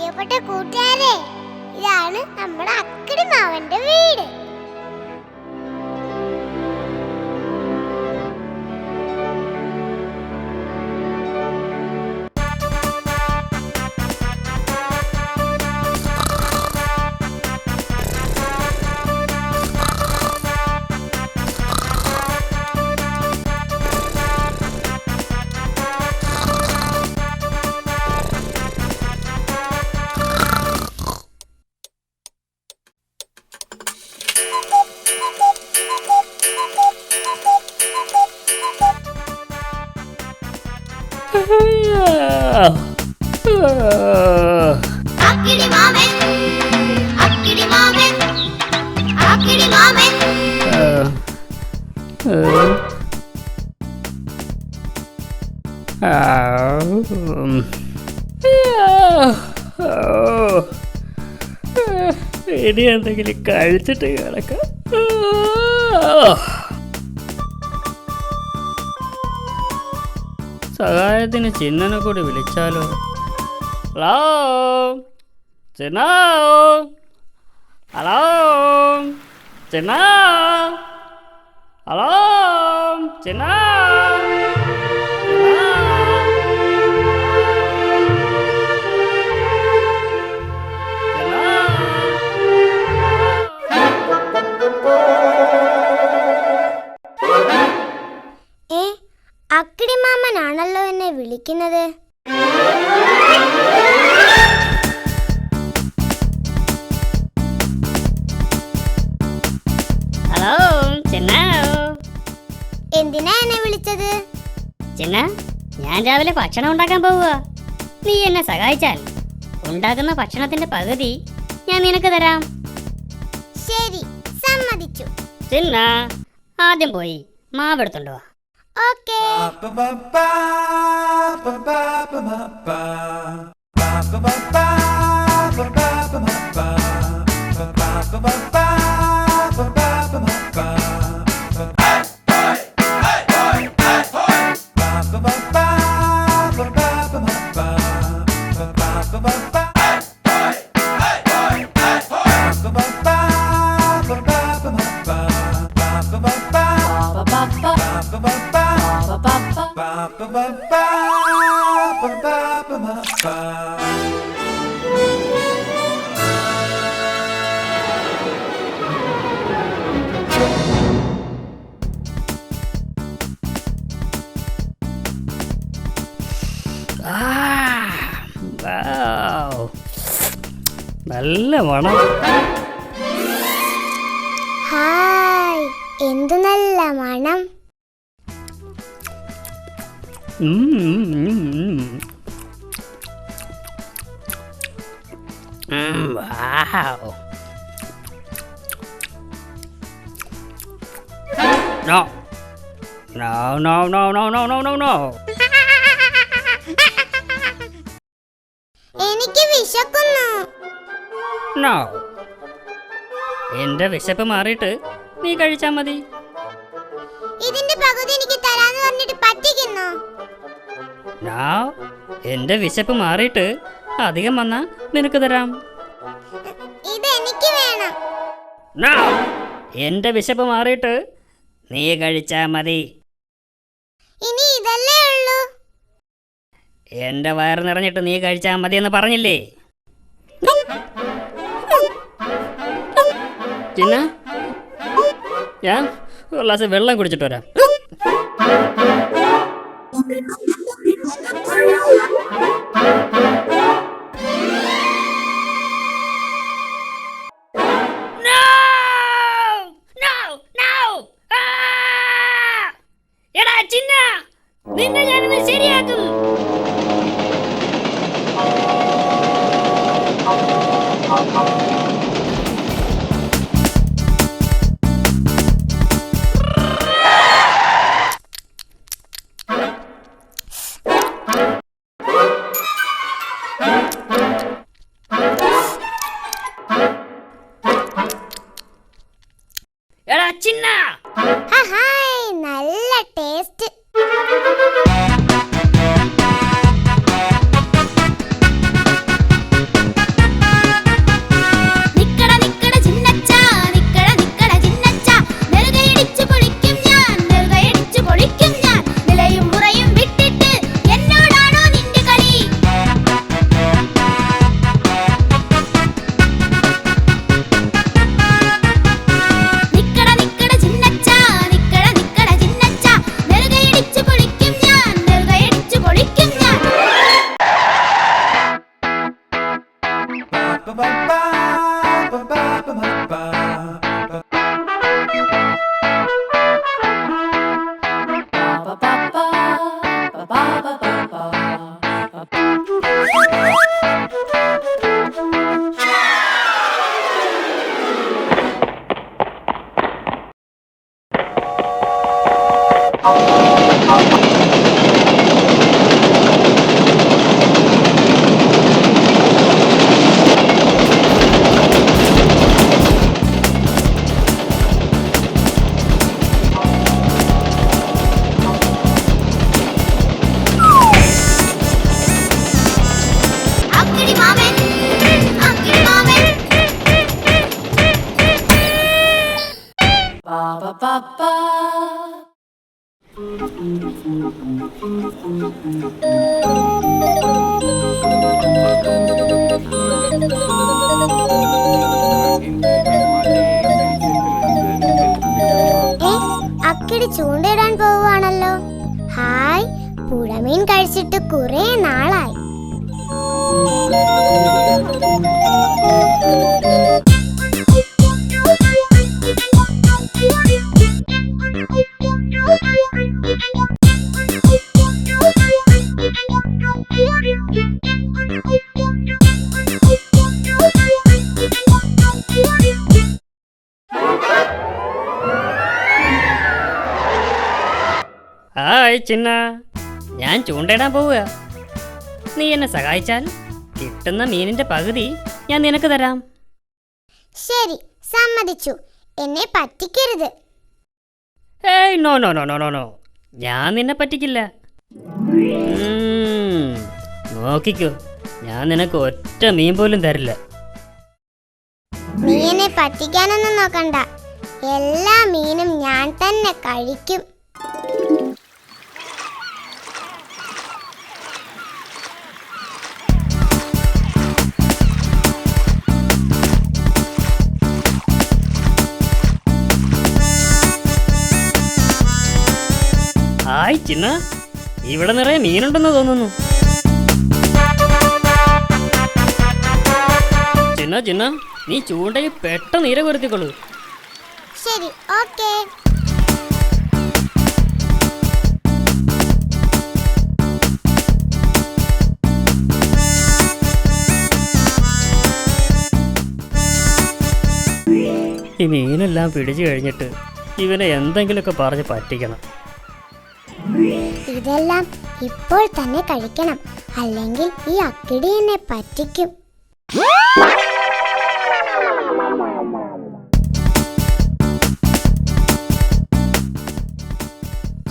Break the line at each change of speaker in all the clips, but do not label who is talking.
പ്രിയപ്പെട്ട കൂട്ടുകാരെ, ഇതാണ് നമ്മുടെ അക്കിടി മാവന്റെ വീട്.
അക്കിടി മാമൻ, അക്കിടി മാമൻ, അക്കിടി മാമൻ.
ഇനി എന്തെങ്കിലും കഴിച്ചിട്ട് കിടക്കാം. സഹായത്തിന് ചിന്നനെ കൂടി വിളിച്ചാലോ? ഹലോ ചിന്ന, ഹലോ ചിന്ന, ഹലോ ചിന്ന.
അക്കിടി മാമനാണല്ലോ എന്നെ വിളിക്കുന്നത്.
ഹലോ ചിന്ന.
എന്തിനാ എന്നെ വിളിച്ചത്?
ചിന്ന, ഞാൻ രാവിലെ ഭക്ഷണം ഉണ്ടാക്കാൻ പോവുക. നീ എന്നെ സഹായിച്ചാൽ ഉണ്ടാക്കുന്ന ഭക്ഷണത്തിന്റെ പകുതി ഞാൻ നിനക്ക് തരാം.
ശരി, സമ്മതിച്ചു.
ചിന്ന, ആദ്യം പോയി മാവെടുത്തോണ്ട് വാ.
ഓക്കേ.
നല്ല മണം.
ഹായ്, എന്തു നല്ല മണം.
Wow. No. No, no, no, no, no, no, no, no.
എനിക്ക് വിശക്കുന്നു.
No. എന്റെ വിശപ്പ് മാറിയിട്ട് നീ കഴിച്ചാ മതി.
ഇതിന്റെ പകുതി എനിക്ക് തരാന്ന് പറഞ്ഞിട്ട് പറ്റിക്കുന്നു.
No. എന്റെ വിശപ്പ് മാറിയിട്ട് അധികം വന്നാ നിനക്ക് തരാം.
ഇതെനിക്ക് വേണം.
No. എന്റെ വിശപ്പ് മാറിയിട്ട് നീ കഴിച്ചാ മതി.
ഇനി ഇതല്ലേ ഉള്ളൂ.
എന്റെ വയറ് നിറഞ്ഞിട്ട് നീ കഴിച്ചാ മതി എന്ന് പറഞ്ഞില്ലേ? ചിന്ന, ഞാൻ ഒരു ഗ്ലാസ് വെള്ളം കുടിച്ചിട്ട് വരാം. എടാ ചിന്ന, നിന്നെ ഞാനിന്ന് ശരിയാക്കും. എടാ ചിന്ന,
ഹായ്, നല്ല ടേസ്റ്റ്. ഏ, അക്കിടി ചൂണ്ടയിടാൻ പോവുകയാണല്ലോ. ഹായ്, പുഴമീൻ കഴിച്ചിട്ട് കുറെ നാളായി.
ഹായ് ചിന്ന, ഞാൻ ചൂണ്ടയിടാൻ പോവുക. നീ എന്നെ സഹായിച്ചാൽ കിട്ടുന്ന മീനിന്റെ പകുതി ഞാൻ നിനക്ക് തരാം.
ശരി, സമ്മതിച്ചു. എന്നെ പറ്റിക്കരുത്.
ഏയ് no no no no no no, ഞാൻ നിന്നെ പറ്റിക്കില്ല. നോക്കിക്കോ, ഞാൻ നിനക്ക് ഒറ്റ മീൻ പോലും തരില്ല.
നീ എന്നെ പറ്റിക്കാനൊന്നും നോക്കണ്ട. എല്ലാ മീനും ഞാൻ തന്നെ കഴിക്കും.
ഹായ് ചിന്ന, ഇവിടെ നിറയെ മീനുണ്ടെന്ന് തോന്നുന്നു. ചിന്ന ചിന്ന, നീ ചൂണ്ടയിൽ പെട്ടെന്ന് ഇര കൊരുത്തിക്കൊള്ളു.
ശരി, ഓക്കേ.
ഈ മീനെല്ലാം പിടിച്ചു കഴിഞ്ഞിട്ട് ഇവനെ എന്തെങ്കിലുമൊക്കെ പറഞ്ഞ് പറ്റിക്കണം.
ഇതെല്ലാം ഇപ്പോൾ തന്നെ കഴിക്കണം, അല്ലെങ്കിൽ ഈ അക്കിടി എന്നെ പറ്റിക്കും.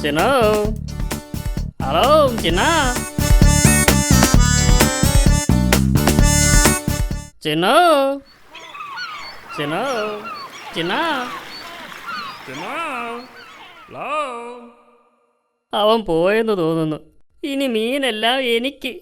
ചിന്നോ, ഹലോ ചിന്ന, ചിന്നോ, ചിന്നോ, ചിന്ന, ചിന്നോ, ഹലോ. അവൻ പോയെന്ന് തോന്നുന്നു. ഇനി മീനെല്ലാം എനിക്ക്.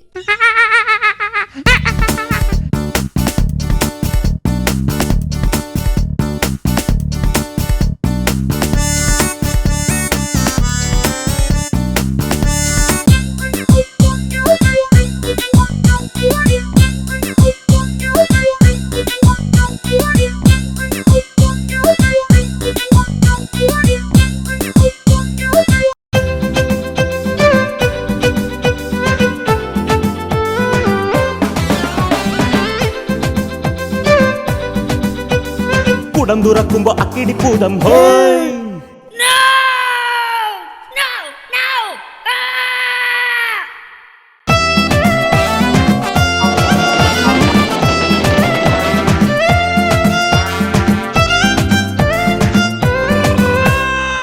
കുടം തുറക്കുമ്പോ അക്കിടിപ്പൂതം ഹോയ്.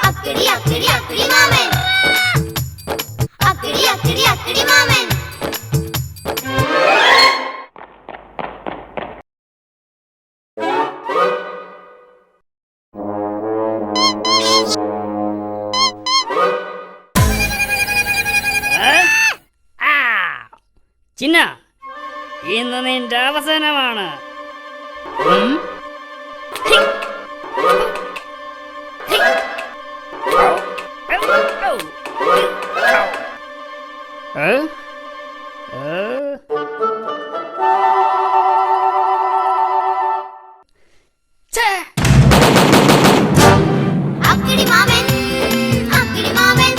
അക്കിടി അക്കിടി അക്കിടി മാമൻ, അക്കിടി അക്കിടി അക്കിടി മാമൻ.
ചിന്ന, ഇന്ന് നിന്റെ അവസാനമാണ്. ഉം? ഏ? ഏ? ഛേ!
അക്കിടി മാമൻ, അക്കിടി മാമൻ.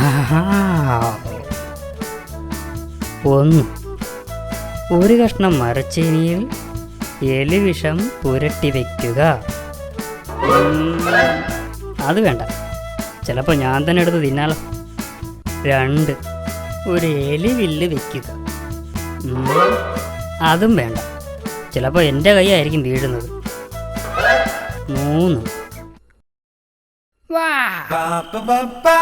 ആഹാ. ഒന്ന്, ഒരു കഷ്ണം മരച്ചീനിയിൽ എലിവിഷം പുരട്ടി വയ്ക്കുക. അത് വേണ്ട, ചിലപ്പോൾ ഞാൻ തന്നെ എടുത്ത് തിന്നാലോ. 2, ഒരു എലിവില്ല് വയ്ക്കുക. അതും വേണ്ട, ചിലപ്പോൾ എൻ്റെ കൈയായിരിക്കും വീഴുന്നത്. 3, വാ.
Ba ba ba ba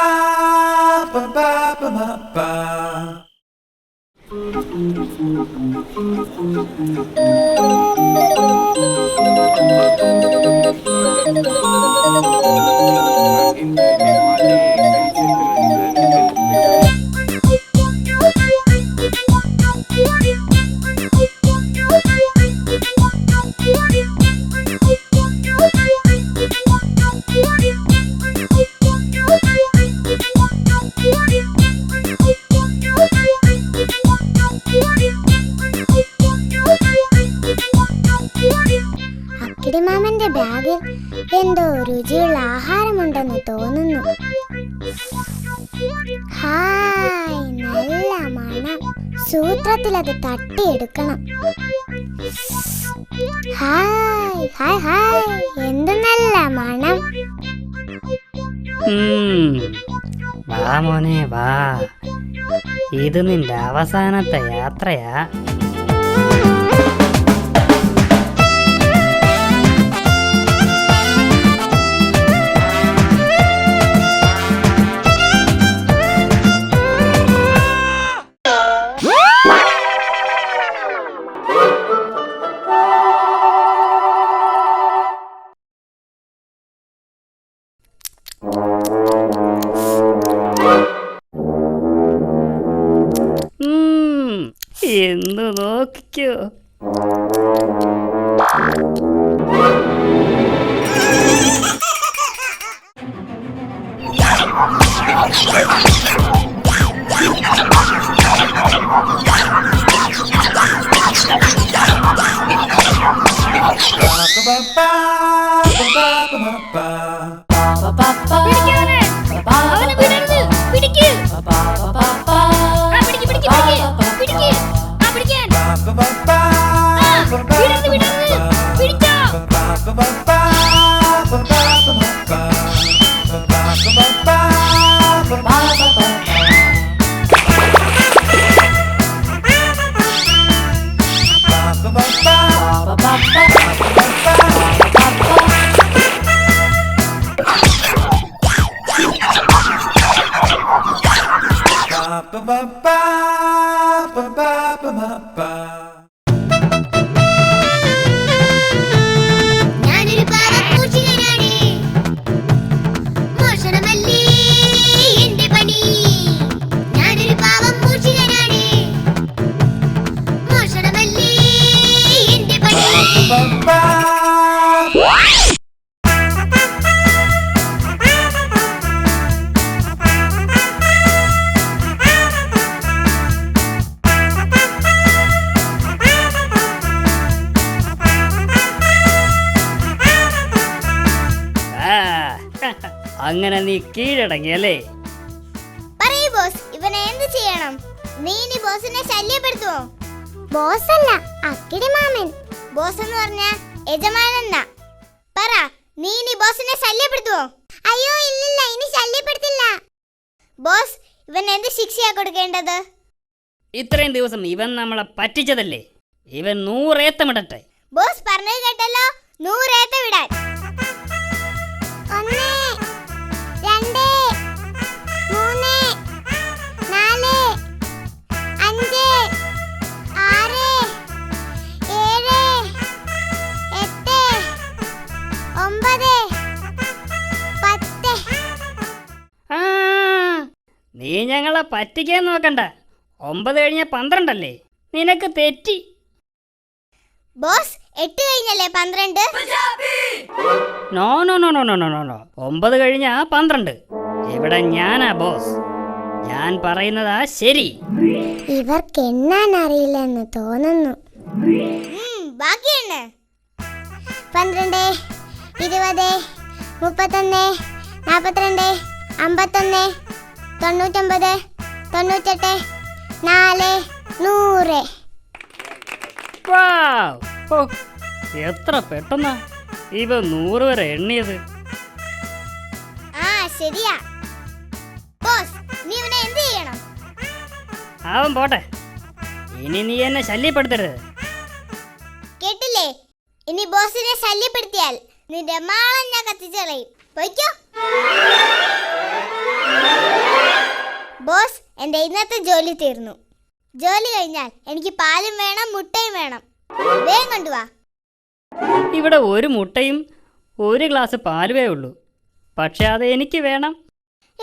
ba ba ba ba.
അക്കിടിമാമന്റെ ബാഗിൽ എന്തോ രുചിയുള്ള ആഹാരമുണ്ടെന്ന് തോന്നുന്നു. ഹായ്, നല്ല മണം. സൂത്രത്തിൽ അത് തട്ടിയെടുക്കണം. ഹായ് ഹായ് ഹായ്, എന്ത് നല്ല മണം.
വാ മോനെ വാ, ഇത് നിന്റെ അവസാനത്തെ യാത്രയാ. എന്ന് നോക്കിക്കോ.
ഞാനൊരു പാവക്കൂഷികനാണ്. മോഷണമല്ലേ എന്റെ പണി. ഞാനൊരു പാവക്കൂഷികനാണ്. മോഷണമല്ലേ എന്റെ പണി.
അങ്ങനെ നീ കീഴടങ്ങിയല്ലേ?
പറയൂ ബോസ്, ഇവനെ എന്ത് ചെയ്യണം? നീ ഇനി ബോസിനെ ശല്യപ്പെടുത്തുവോ? ബോസ് അല്ല, അക്കിടിമാമൻ. ബോസ് എന്ന് പറഞ്ഞ യജമാനെന്നാ. പറ, നീ ഇനി ബോസിനെ ശല്യപ്പെടുത്തുവോ? അയ്യോ ഇല്ലില്ല, ഇനി ശല്യപ്പെടുത്തില്ല. ബോസ്, ഇവൻ എന്ത് ശിക്ഷയാ കൊടുക്കേണ്ടത്?
ഇത്രയും ദിവസം ഇവൻ നമ്മളെ പറ്റിച്ചതല്ലേ, ഇവൻ 100 ഏത്തമിടട്ടെ.
ബോസ് പറഞ്ഞത് കേട്ടല്ലോ, 100 ഏത്ത വിടാൻ. 1 2 3 4 5 6 7 8 9 10.
ആ, നീ ഞങ്ങളെ പറ്റിക്കാൻ നോക്കണ്ട. 9 കഴിഞ്ഞ 12 അല്ലേ? നിനക്ക് തെറ്റി.
ബോസ്, 8 കഴിഞ്ഞല്ലേ 12?
No no no no no no no 9 കഴിഞ്ഞ 12. ഇവിടെ ഞാനാ ബോസ്. ഞാൻ പറയുന്നതാ ശരി.
ഇവർക്ക് എണ്ണാൻ അറിയില്ലെന്ന് തോന്നുന്നു. ബാക്കിയാണ് 12 20 31 42 51 99 98 4 100.
വാവ്! ഓ, എത്ര പെട്ടെന്നാ ഇവ 100 വരെ എണ്ണിയത്.
ആ ശരിയാ. ബോസ്, നീ ഇവനെ എന്ത് ചെയ്യണം?
അവൻ പോട്ടെ, ഇനി നീ എന്നെ ശല്യപ്പെടുത്തരുത്.
കേട്ടില്ലേ? ഇനി ബോസിനെ ശല്യപ്പെടുത്തിയാൽ നിന്റെ മാളം ഞാൻ കത്തിച്ചളയും. പോയിക്കോ. ബോസ്, എന്റെ ഇന്നത്തെ ജോലി തീർന്നു. ജോലി കഴിഞ്ഞാൽ എനിക്ക് പാലും വേണം മുട്ടയും വേണം. വേഗം കൊണ്ടുവാ.
ഇവിടെ ഒരു മുട്ടയും ഒരു ഗ്ലാസ് പാലുവേ ഉള്ളൂ. പക്ഷെ അത് എനിക്ക് വേണം.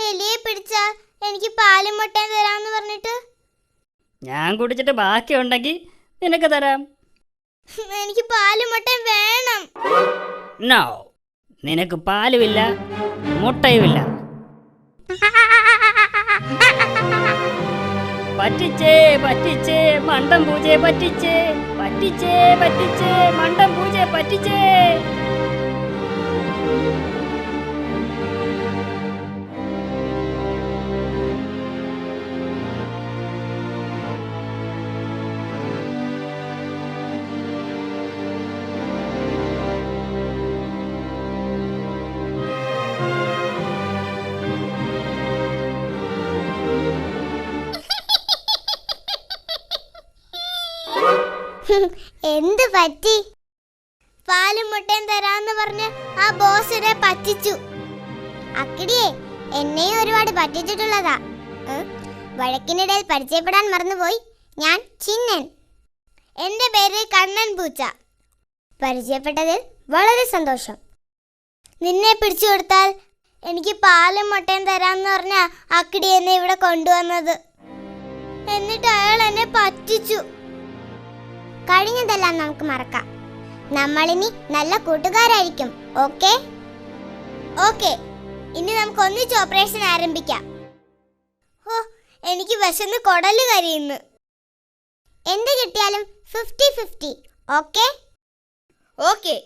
എലിയെ പിടിച്ചാ എനിക്ക് പാലും മുട്ടയും തരാമെന്ന് പറഞ്ഞിട്ട്
ഞാൻ കുടിച്ചിട്ട് ബാക്കിയുണ്ടെങ്കിൽ നിനക്ക് തരാം.
എനിക്ക് പാലും മുട്ടയും വേണം.
നോ, നിനക്ക് പാലുമില്ല മുട്ടയുമില്ല. പറ്റിച്ചേ പറ്റിച്ചേ മണ്ടം പൂജയെ പറ്റിച്ചേ, പറ്റിച്ചേ പറ്റിച്ചേ മണ്ടം പൂജയെ പറ്റിച്ചേ.
എന്ത് പറ്റി? പാലും മുട്ടയും തരാന്ന് പറഞ്ഞ് ആ ബോസിനെ പറ്റിച്ചു. അക്കിടിയെ എന്നെയും ഒരുപാട് പറ്റിച്ചിട്ടുള്ളതാ. വഴക്കിനിടയിൽ പരിചയപ്പെടാൻ മറന്നുപോയി. ഞാൻ ചിന്നൻ. എന്റെ പേര് കണ്ണൻ പൂച്ച. പരിചയപ്പെട്ടതിൽ വളരെ സന്തോഷം. നിന്നെ പിടിച്ചു കൊടുത്താൽ എനിക്ക് പാലും മുട്ടയും തരാമെന്ന് പറഞ്ഞ അക്കിടി എന്നെ ഇവിടെ കൊണ്ടുവന്നത്. എന്നിട്ട് അയാൾ എന്നെ പറ്റിച്ചു. കഴിഞ്ഞതെല്ലാം നമുക്ക് മറക്കാം. നമ്മളിനി നല്ല കൂട്ടുകാരായിരിക്കും. Okay okay. ഇനി നമുക്ക് ഒന്നിച്ച് ഓപ്പറേഷൻ ആരംഭിക്കാം. ഓ, എനിക്ക് വിശന്ന് കൊടല് കരിയുന്നു. എന്ത് കിട്ടിയാലും 50-50. Okay okay.